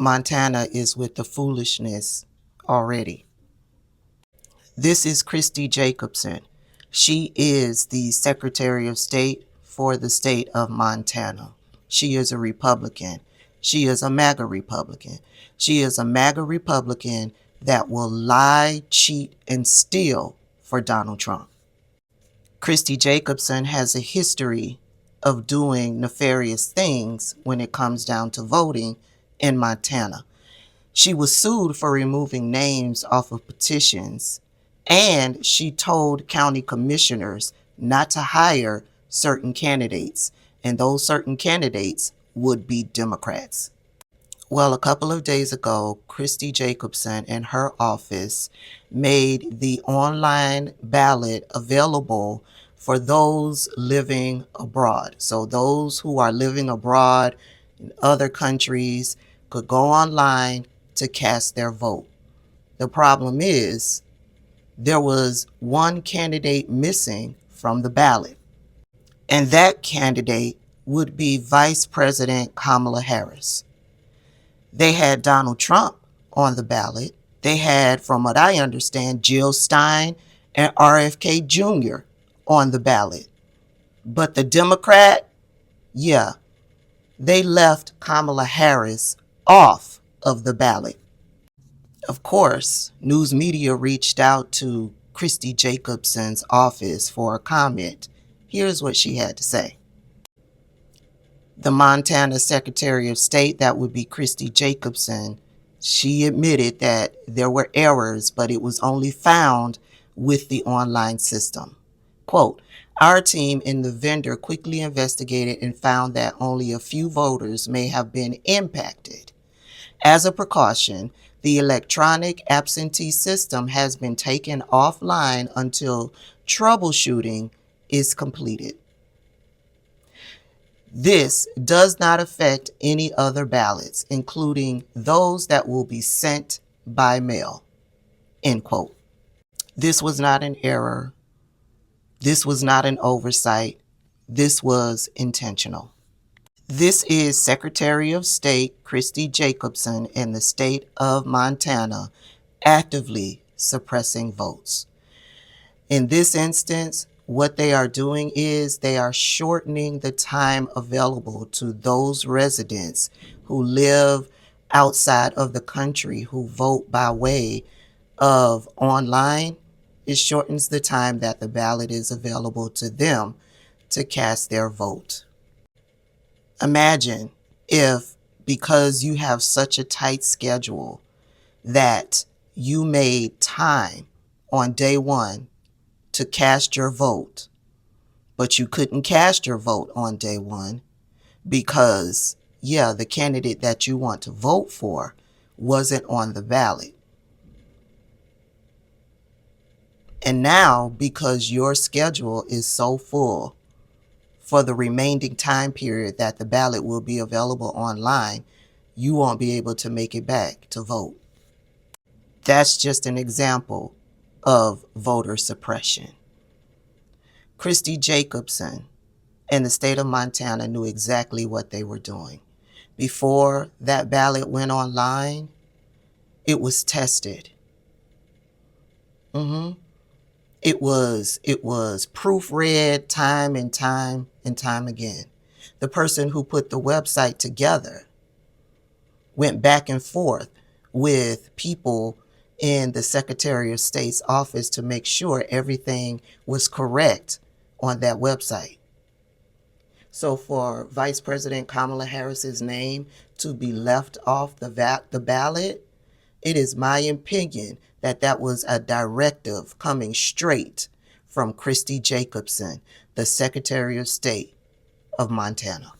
Montana is with the foolishness already. This is Christy Jacobson. She is the Secretary of State for the state of Montana. She is a Republican. She is a MAGA Republican. She is a MAGA Republican that will lie, cheat, and steal for Donald Trump. Christy Jacobson has a history of doing nefarious things when it comes down to voting in Montana. She was sued for removing names off of petitions, and she told county commissioners not to hire certain candidates, and those certain candidates would be Democrats. Well, a couple of days ago, Christy Jacobson and her office made the online ballot available for those living abroad. So those who are living abroad in other countries could go online to cast their vote. The problem is there was one candidate missing from the ballot, and that candidate would be Vice President Kamala Harris. They had Donald Trump on the ballot. They had, from what I understand, Jill Stein and RFK Jr. on the ballot. But the Democrat, they left Kamala Harris off of the ballot. Of course, news media reached out to Christy Jacobson's office for a comment. Here's what she had to say. The Montana Secretary of State, that would be Christy Jacobson, she admitted that there were errors, but it was only found with the online system. Quote, our team and the vendor quickly investigated and found that only a few voters may have been impacted. As a precaution, the electronic absentee system has been taken offline until troubleshooting is completed. This does not affect any other ballots, including those that will be sent by mail. End quote. This was not an error. This was not an oversight. This was intentional. This is Secretary of State Christy Jacobson in the state of Montana actively suppressing votes. In this instance, what they are doing is they are shortening the time available to those residents who live outside of the country who vote by way of online. It shortens the time that the ballot is available to them to cast their vote. Imagine if, because you have such a tight schedule, that you made time on day one to cast your vote, but you couldn't cast your vote on day one because, the candidate that you want to vote for wasn't on the ballot. And now, because your schedule is so full for the remaining time period that the ballot will be available online, you won't be able to make it back to vote. That's just an example of voter suppression. Christy Jacobson and the state of Montana knew exactly what they were doing. Before that ballot went online, it was tested. It was proofread time and time again. The person who put the website together went back and forth with people in the Secretary of State's office to make sure everything was correct on that website. So for Vice President Kamala Harris's name to be left off the ballot, it is my opinion that that was a directive coming straight from Christy Jacobson, the Secretary of State of Montana.